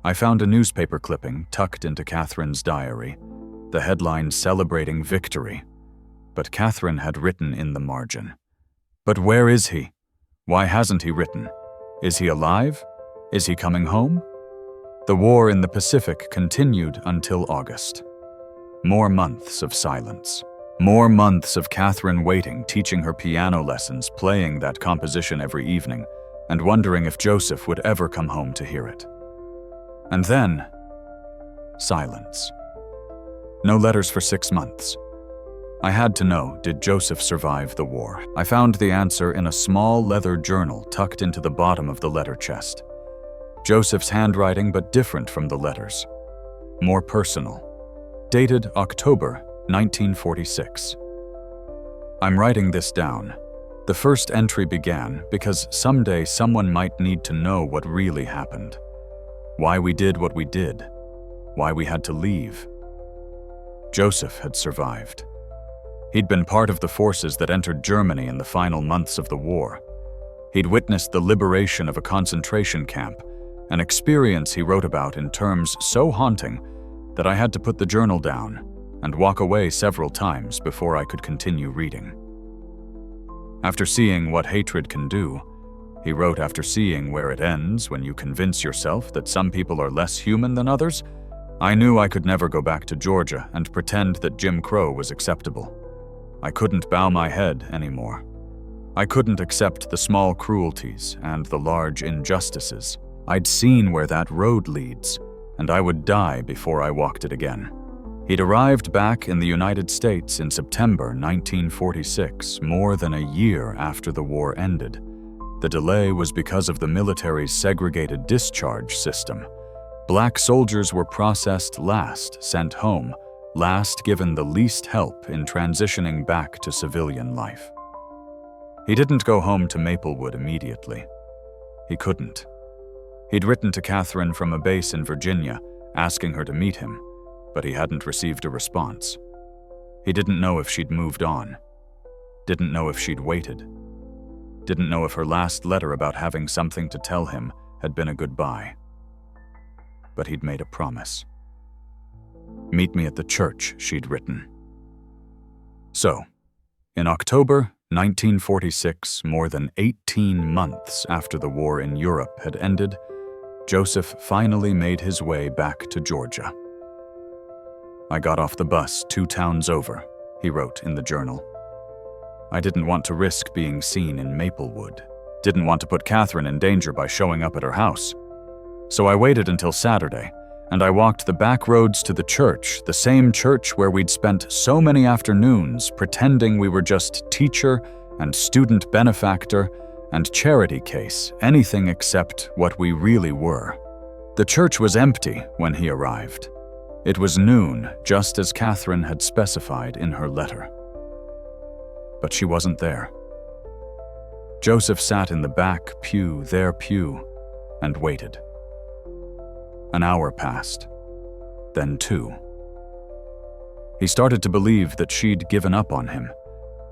I found a newspaper clipping tucked into Catherine's diary, the headline celebrating victory. But Catherine had written in the margin, "But where is he? Why hasn't he written? Is he alive? Is he coming home?" The war in the Pacific continued until August. More months of silence. More months of Catherine waiting, teaching her piano lessons, playing that composition every evening, and wondering if Joseph would ever come home to hear it. And then, silence. No letters for 6 months. I had to know, did Joseph survive the war? I found the answer in a small leather journal tucked into the bottom of the letter chest. Joseph's handwriting, but different from the letters. More personal. Dated October 1946. I'm writing this down. The first entry began because someday someone might need to know what really happened. Why we did what we did. Why we had to leave. Joseph had survived. He'd been part of the forces that entered Germany in the final months of the war. He'd witnessed the liberation of a concentration camp, an experience he wrote about in terms so haunting that I had to put the journal down and walk away several times before I could continue reading. After seeing what hatred can do, he wrote, after seeing where it ends when you convince yourself that some people are less human than others, I knew I could never go back to Georgia and pretend that Jim Crow was acceptable. I couldn't bow my head anymore. I couldn't accept the small cruelties and the large injustices. I'd seen where that road leads, and I would die before I walked it again. He'd arrived back in the United States in September 1946, more than a year after the war ended. The delay was because of the military's segregated discharge system. Black soldiers were processed last, sent home, last given the least help in transitioning back to civilian life. He didn't go home to Maplewood immediately. He couldn't. He'd written to Catherine from a base in Virginia, asking her to meet him, but he hadn't received a response. He didn't know if she'd moved on. Didn't know if she'd waited. Didn't know if her last letter about having something to tell him had been a goodbye. But he'd made a promise. Meet me at the church, she'd written. So, in October 1946, more than 18 months after the war in Europe had ended, Joseph finally made his way back to Georgia. I got off the bus 2 towns over, he wrote in the journal. I didn't want to risk being seen in Maplewood. Didn't want to put Catherine in danger by showing up at her house. So I waited until Saturday, and I walked the back roads to the church, the same church where we'd spent so many afternoons pretending we were just teacher and student benefactor and charity case, anything except what we really were. The church was empty when he arrived. It was noon, just as Catherine had specified in her letter. But she wasn't there. Joseph sat in the back pew, their pew, and waited. An hour passed, then 2. He started to believe that she'd given up on him,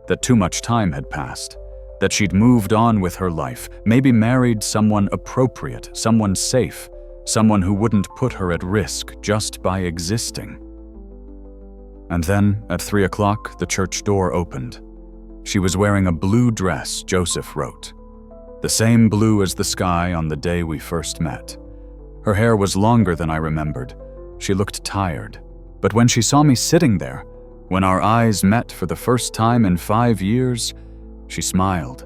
that too much time had passed, that she'd moved on with her life, maybe married someone appropriate, someone safe, someone who wouldn't put her at risk just by existing. And then, at 3 o'clock, the church door opened. She was wearing a blue dress, Joseph wrote. The same blue as the sky on the day we first met. Her hair was longer than I remembered. She looked tired. But when she saw me sitting there, when our eyes met for the first time in 5 years, she smiled.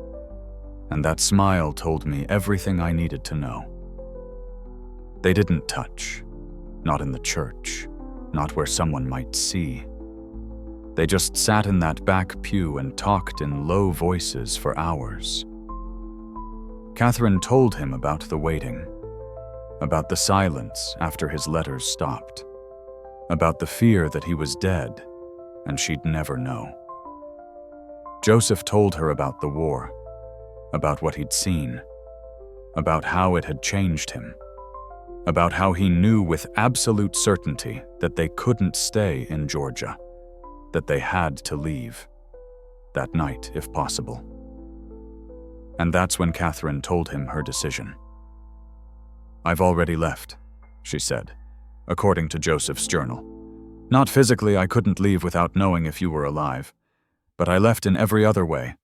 And that smile told me everything I needed to know. They didn't touch. Not in the church. Not where someone might see. They just sat in that back pew and talked in low voices for hours. Catherine told him about the waiting, about the silence after his letters stopped, about the fear that he was dead and she'd never know. Joseph told her about the war, about what he'd seen, about how it had changed him, about how he knew with absolute certainty that they couldn't stay in Georgia, that they had to leave, that night if possible. And that's when Catherine told him her decision. I've already left, she said, according to Joseph's journal. Not physically, I couldn't leave without knowing if you were alive. But I left in every other way.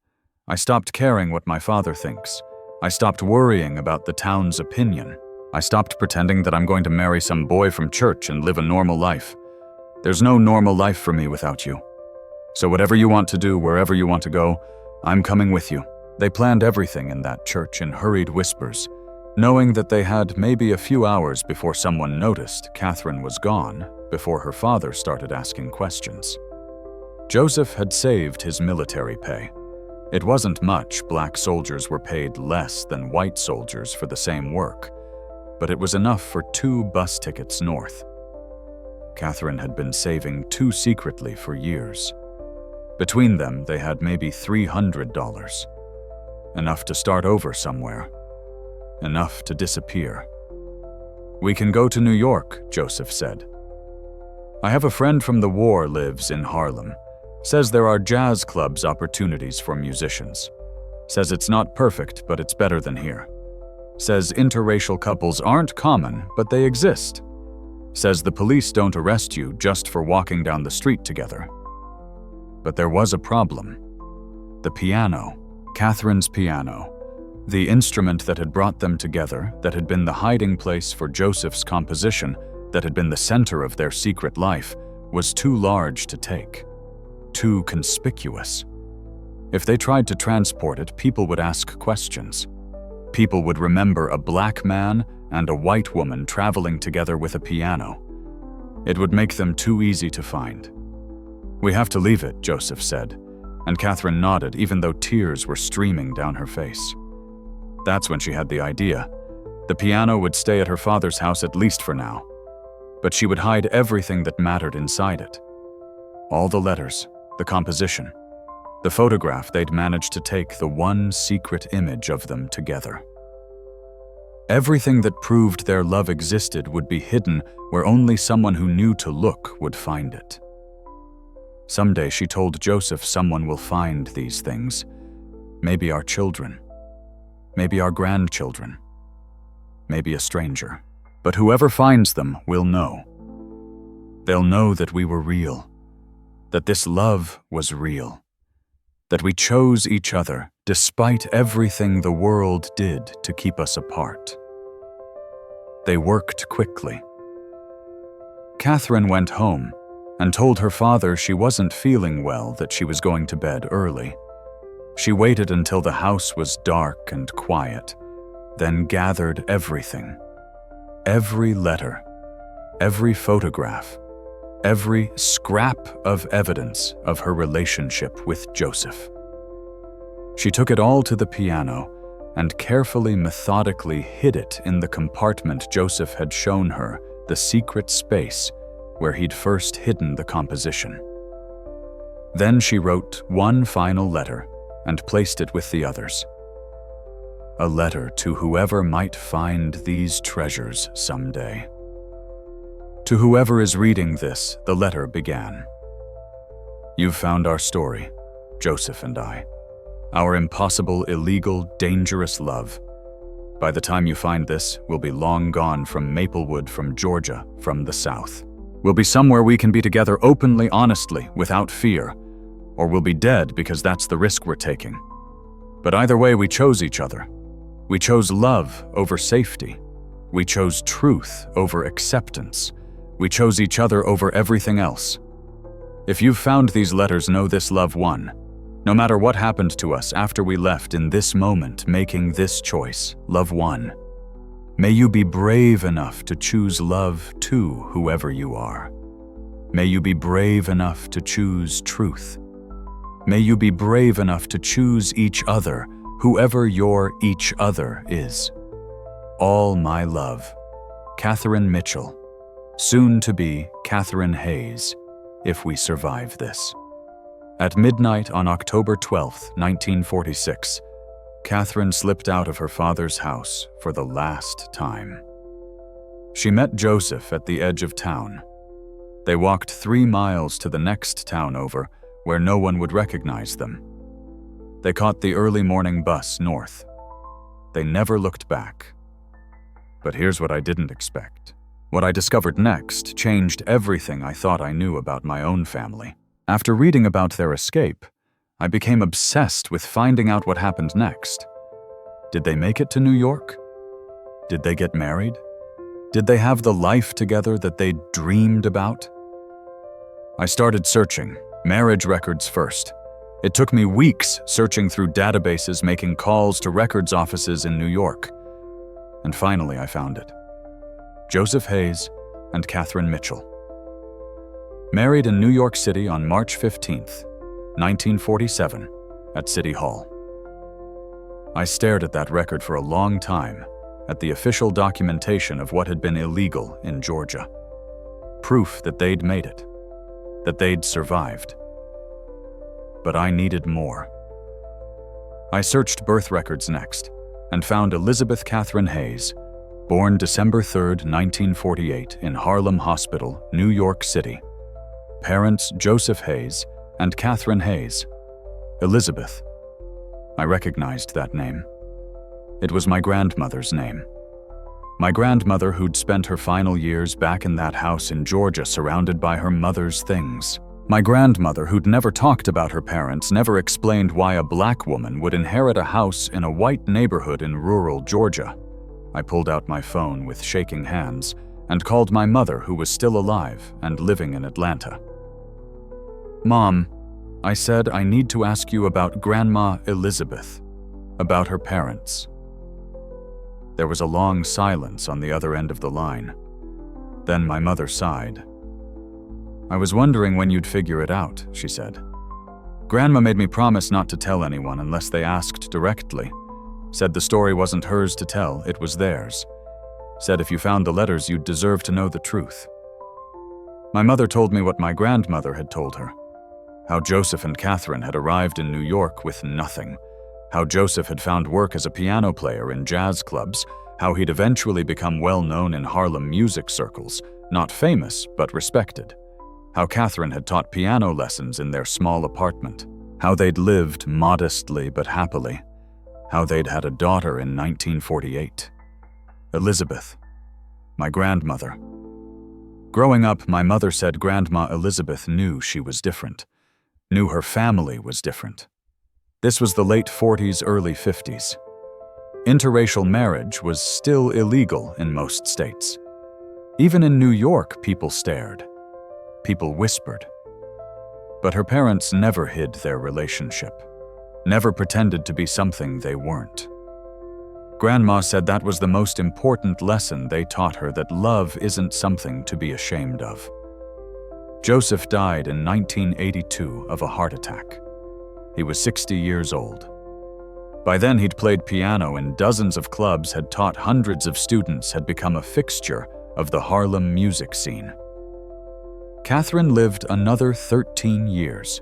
I stopped caring what my father thinks. I stopped worrying about the town's opinion. I stopped pretending that I'm going to marry some boy from church and live a normal life. There's no normal life for me without you. So whatever you want to do, wherever you want to go, I'm coming with you. They planned everything in that church in hurried whispers, knowing that they had maybe a few hours before someone noticed Catherine was gone, before her father started asking questions. Joseph had saved his military pay. It wasn't much. Black soldiers were paid less than white soldiers for the same work, but it was enough for 2 bus tickets north. Catherine had been saving too secretly for years. Between them, they had maybe $300. Enough to start over somewhere. Enough to disappear. We can go to New York, Joseph said. I have a friend from the war lives in Harlem. Says there are jazz clubs opportunities for musicians. Says it's not perfect, but it's better than here. Says interracial couples aren't common, but they exist. Says the police don't arrest you just for walking down the street together. But there was a problem. The piano, Catherine's piano, the instrument that had brought them together, that had been the hiding place for Joseph's composition, that had been the center of their secret life, was too large to take. Too conspicuous. If they tried to transport it, people would ask questions. People would remember a black man and a white woman traveling together with a piano. It would make them too easy to find. We have to leave it, Joseph said, and Catherine nodded even though tears were streaming down her face. That's when she had the idea. The piano would stay at her father's house at least for now, but she would hide everything that mattered inside it. All the letters, the composition, the photograph they'd managed to take, the one secret image of them together. Everything that proved their love existed would be hidden where only someone who knew to look would find it. Someday, she told Joseph, someone will find these things. Maybe our children. Maybe our grandchildren. Maybe a stranger. But whoever finds them will know. They'll know that we were real. That this love was real. That we chose each other despite everything the world did to keep us apart. They worked quickly. Catherine went home, and told her father she wasn't feeling well, that she was going to bed early. She waited until the house was dark and quiet, then gathered everything. Every letter, every photograph, every scrap of evidence of her relationship with Joseph. She took it all to the piano and carefully, methodically hid it in the compartment Joseph had shown her, the secret space where he'd first hidden the composition. Then she wrote one final letter and placed it with the others. A letter to whoever might find these treasures someday. To whoever is reading this, the letter began. You've found our story, Joseph and I. Our impossible, illegal, dangerous love. By the time you find this, we'll be long gone from Maplewood, from Georgia, from the South. We'll be somewhere we can be together openly, honestly, without fear. Or we'll be dead because that's the risk we're taking. But either way, we chose each other. We chose love over safety. We chose truth over acceptance. We chose each other over everything else. If you've found these letters, know this love won. No matter what happened to us after we left, in this moment, making this choice, love won. May you be brave enough to choose love to whoever you are. May you be brave enough to choose truth. May you be brave enough to choose each other, whoever your each other is. All my love. Catherine Mitchell. Soon to be Catherine Hayes, if we survive this. At midnight on October 12, 1946, Catherine slipped out of her father's house for the last time. She met Joseph at the edge of town. They walked 3 miles to the next town over, where no one would recognize them. They caught the early morning bus north. They never looked back. But here's what I didn't expect. What I discovered next changed everything I thought I knew about my own family. After reading about their escape, I became obsessed with finding out what happened next. Did they make it to New York? Did they get married? Did they have the life together that they'd dreamed about? I started searching, marriage records first. It took me weeks searching through databases, making calls to records offices in New York. And finally I found it. Joseph Hayes and Catherine Mitchell. Married in New York City on March 15, 1947, at City Hall. I stared at that record for a long time, at the official documentation of what had been illegal in Georgia. Proof that they'd made it, that they'd survived. But I needed more. I searched birth records next, and found Elizabeth Catherine Hayes, born December 3, 1948, in Harlem Hospital, New York City. Parents Joseph Hayes and Catherine Hayes. Elizabeth. I recognized that name. It was my grandmother's name. My grandmother who'd spent her final years back in that house in Georgia surrounded by her mother's things. My grandmother who'd never talked about her parents, never explained why a black woman would inherit a house in a white neighborhood in rural Georgia. I pulled out my phone with shaking hands and called my mother, who was still alive and living in Atlanta. Mom, I said, I need to ask you about Grandma Elizabeth, about her parents. There was a long silence on the other end of the line. Then my mother sighed. I was wondering when you'd figure it out, she said. Grandma made me promise not to tell anyone unless they asked directly. Said the story wasn't hers to tell, it was theirs. Said if you found the letters, you'd deserve to know the truth. My mother told me what my grandmother had told her. How Joseph and Catherine had arrived in New York with nothing. How Joseph had found work as a piano player in jazz clubs. How he'd eventually become well known in Harlem music circles, not famous, but respected. How Catherine had taught piano lessons in their small apartment. How they'd lived modestly but happily. How they'd had a daughter in 1948. Elizabeth, my grandmother. Growing up, my mother said Grandma Elizabeth knew she was different. Knew her family was different. This was the late 40s, early 50s. Interracial marriage was still illegal in most states. Even in New York, people stared. People whispered. But her parents never hid their relationship, never pretended to be something they weren't. Grandma said that was the most important lesson they taught her, that love isn't something to be ashamed of. Joseph died in 1982 of a heart attack. He was 60 years old. By then, he'd played piano in dozens of clubs, had taught hundreds of students, had become a fixture of the Harlem music scene. Catherine lived another 13 years.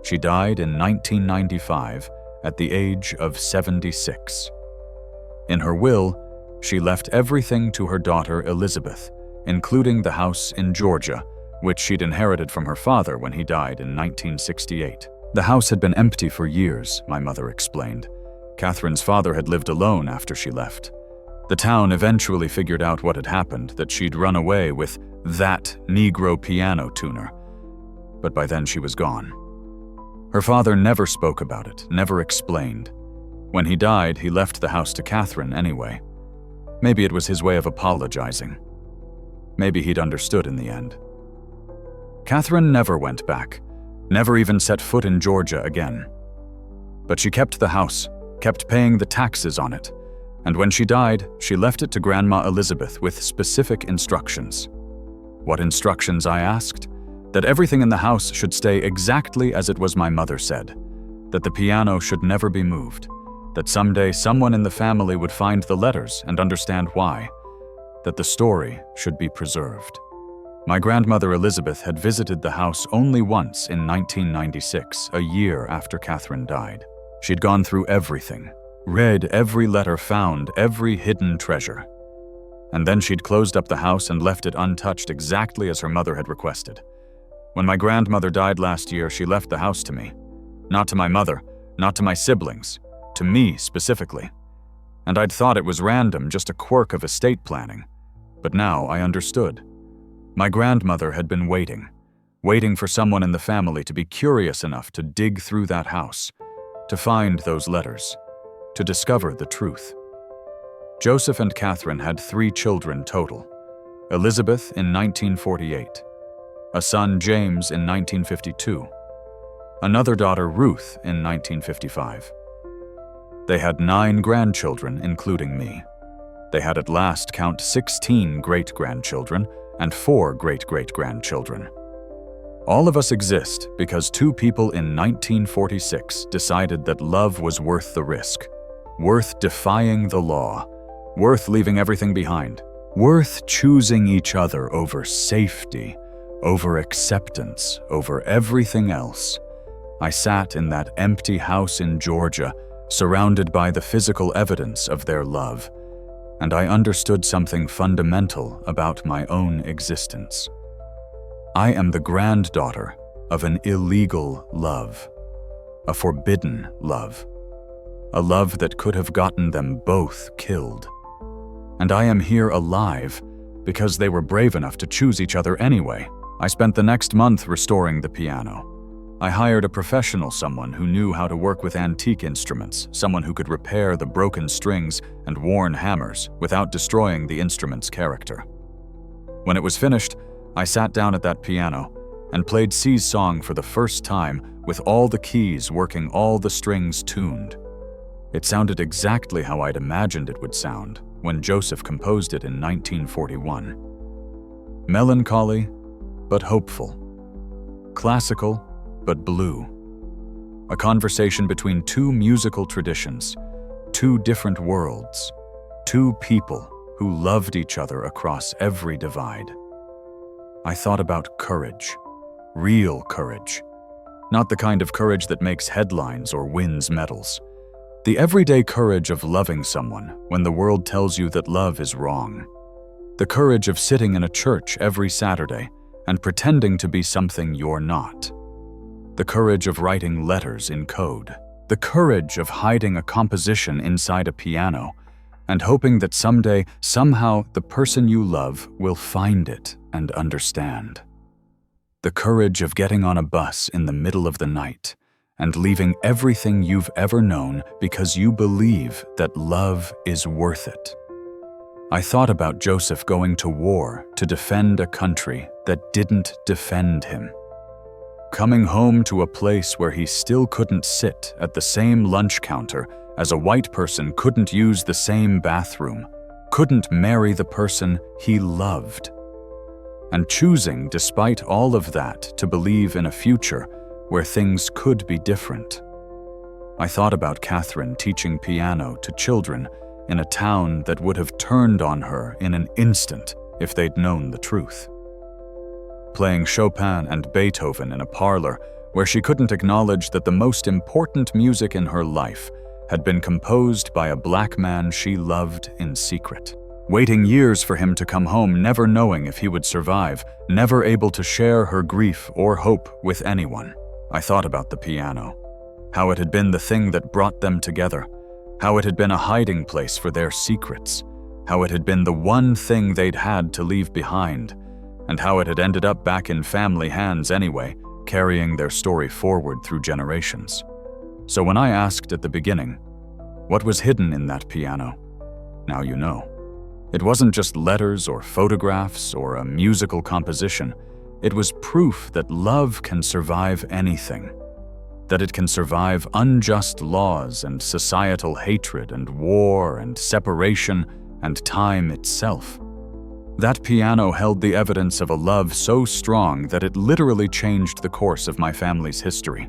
She died in 1995 at the age of 76. In her will, she left everything to her daughter Elizabeth, including the house in Georgia, which she'd inherited from her father when he died in 1968. The house had been empty for years, my mother explained. Catherine's father had lived alone after she left. The town eventually figured out what had happened, that she'd run away with that Negro piano tuner. But by then she was gone. Her father never spoke about it, never explained. When he died, he left the house to Catherine anyway. Maybe it was his way of apologizing. Maybe he'd understood in the end. Catherine never went back, never even set foot in Georgia again. But she kept the house, kept paying the taxes on it, and when she died, she left it to Grandma Elizabeth with specific instructions. What instructions, I asked? That everything in the house should stay exactly as it was, my mother said. That the piano should never be moved. That someday someone in the family would find the letters and understand why. That the story should be preserved. My grandmother Elizabeth had visited the house only once in 1996, a year after Catherine died. She'd gone through everything, read every letter, found every hidden treasure. And then she'd closed up the house and left it untouched, exactly as her mother had requested. When my grandmother died last year, she left the house to me. Not to my mother, not to my siblings, to me specifically. And I'd thought it was random, just a quirk of estate planning. But now I understood. My grandmother had been waiting for someone in the family to be curious enough to dig through that house, to find those letters, to discover the truth. Joseph and Catherine had 3 children total. Elizabeth in 1948, a son James in 1952, another daughter Ruth in 1955. They had 9 grandchildren, including me. They had at last count 16 great-grandchildren and 4 great-great-grandchildren. All of us exist because 2 people in 1946 decided that love was worth the risk, worth defying the law, worth leaving everything behind, worth choosing each other over safety, over acceptance, over everything else. I sat in that empty house in Georgia, surrounded by the physical evidence of their love, and I understood something fundamental about my own existence. I am the granddaughter of an illegal love, a forbidden love, a love that could have gotten them both killed. And I am here alive because they were brave enough to choose each other anyway. I spent the next month restoring the piano. I hired a professional, someone who knew how to work with antique instruments, someone who could repair the broken strings and worn hammers without destroying the instrument's character. When it was finished, I sat down at that piano and played C's song for the first time, with all the keys working, all the strings tuned. It sounded exactly how I'd imagined it would sound when Joseph composed it in 1941. Melancholy, but hopeful. Classical, but blue. A conversation between 2 musical traditions, 2 different worlds, 2 people who loved each other across every divide. I thought about courage, real courage, not the kind of courage that makes headlines or wins medals. The everyday courage of loving someone when the world tells you that love is wrong. The courage of sitting in a church every Saturday and pretending to be something you're not. The courage of writing letters in code. The courage of hiding a composition inside a piano and hoping that someday, somehow, the person you love will find it and understand. The courage of getting on a bus in the middle of the night and leaving everything you've ever known because you believe that love is worth it. I thought about Joseph going to war to defend a country that didn't defend him. Coming home to a place where he still couldn't sit at the same lunch counter as a white person, couldn't use the same bathroom, couldn't marry the person he loved. And choosing, despite all of that, to believe in a future where things could be different. I thought about Catherine teaching piano to children in a town that would have turned on her in an instant if they'd known the truth. Playing Chopin and Beethoven in a parlor where she couldn't acknowledge that the most important music in her life had been composed by a black man she loved in secret. Waiting years for him to come home, never knowing if he would survive, never able to share her grief or hope with anyone. I thought about the piano, how it had been the thing that brought them together, how it had been a hiding place for their secrets, how it had been the one thing they'd had to leave behind, and how it had ended up back in family hands anyway, carrying their story forward through generations. So when I asked at the beginning, what was hidden in that piano? Now you know. It wasn't just letters or photographs or a musical composition. It was proof that love can survive anything, that it can survive unjust laws and societal hatred and war and separation and time itself. That piano held the evidence of a love so strong that it literally changed the course of my family's history,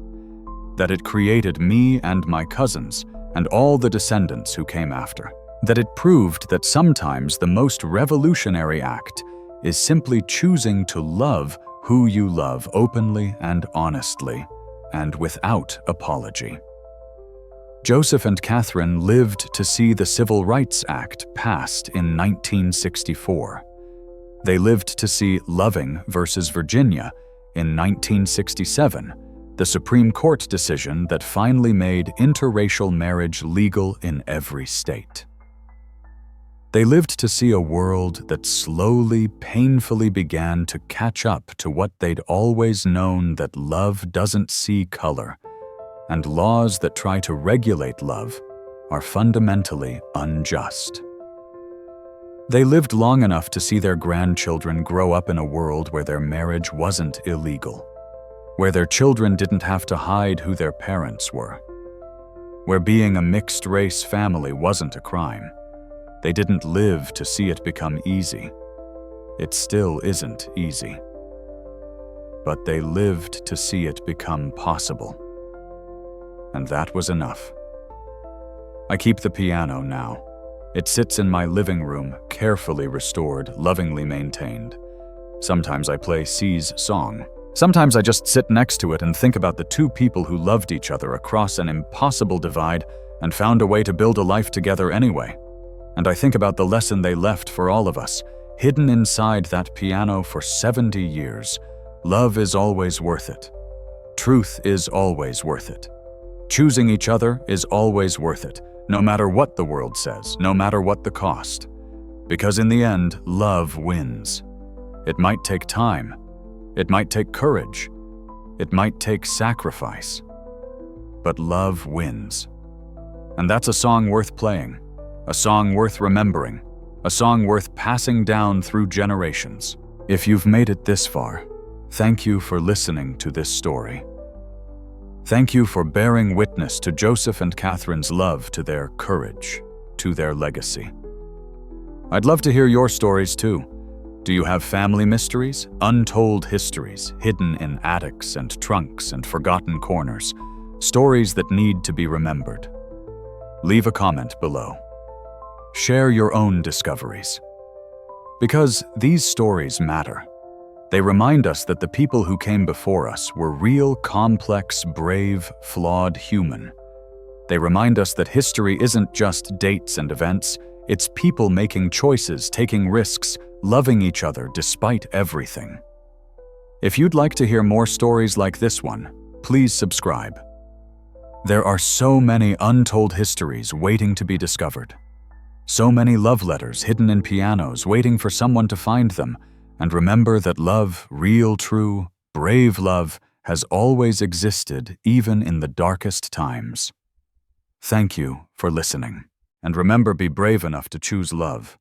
that it created me and my cousins and all the descendants who came after, that it proved that sometimes the most revolutionary act is simply choosing to love who you love openly and honestly, and without apology. Joseph and Catherine lived to see the Civil Rights Act passed in 1964. They lived to see Loving versus Virginia in 1967, the Supreme Court decision that finally made interracial marriage legal in every state. They lived to see a world that slowly, painfully began to catch up to what they'd always known, that love doesn't see color, and laws that try to regulate love are fundamentally unjust. They lived long enough to see their grandchildren grow up in a world where their marriage wasn't illegal, where their children didn't have to hide who their parents were, where being a mixed-race family wasn't a crime. They didn't live to see it become easy. It still isn't easy. But they lived to see it become possible. And that was enough. I keep the piano now. It sits in my living room, carefully restored, lovingly maintained. Sometimes I play C's song. Sometimes I just sit next to it and think about the two people who loved each other across an impossible divide and found a way to build a life together anyway. And I think about the lesson they left for all of us, hidden inside that piano for 70 years. Love is always worth it. Truth is always worth it. Choosing each other is always worth it, no matter what the world says, no matter what the cost. Because in the end, love wins. It might take time. It might take courage. It might take sacrifice. But love wins. And that's a song worth playing. A song worth remembering, a song worth passing down through generations. If you've made it this far, thank you for listening to this story. Thank you for bearing witness to Joseph and Catherine's love, to their courage, to their legacy. I'd love to hear your stories too. Do you have family mysteries, untold histories, hidden in attics and trunks and forgotten corners, stories that need to be remembered? Leave a comment below. Share your own discoveries. Because these stories matter. They remind us that the people who came before us were real, complex, brave, flawed human. They remind us that history isn't just dates and events, it's people making choices, taking risks, loving each other despite everything. If you'd like to hear more stories like this one, please subscribe. There are so many untold histories waiting to be discovered. So many love letters hidden in pianos waiting for someone to find them. And remember that love, real, true, brave love, has always existed even in the darkest times. Thank you for listening. And remember, be brave enough to choose love.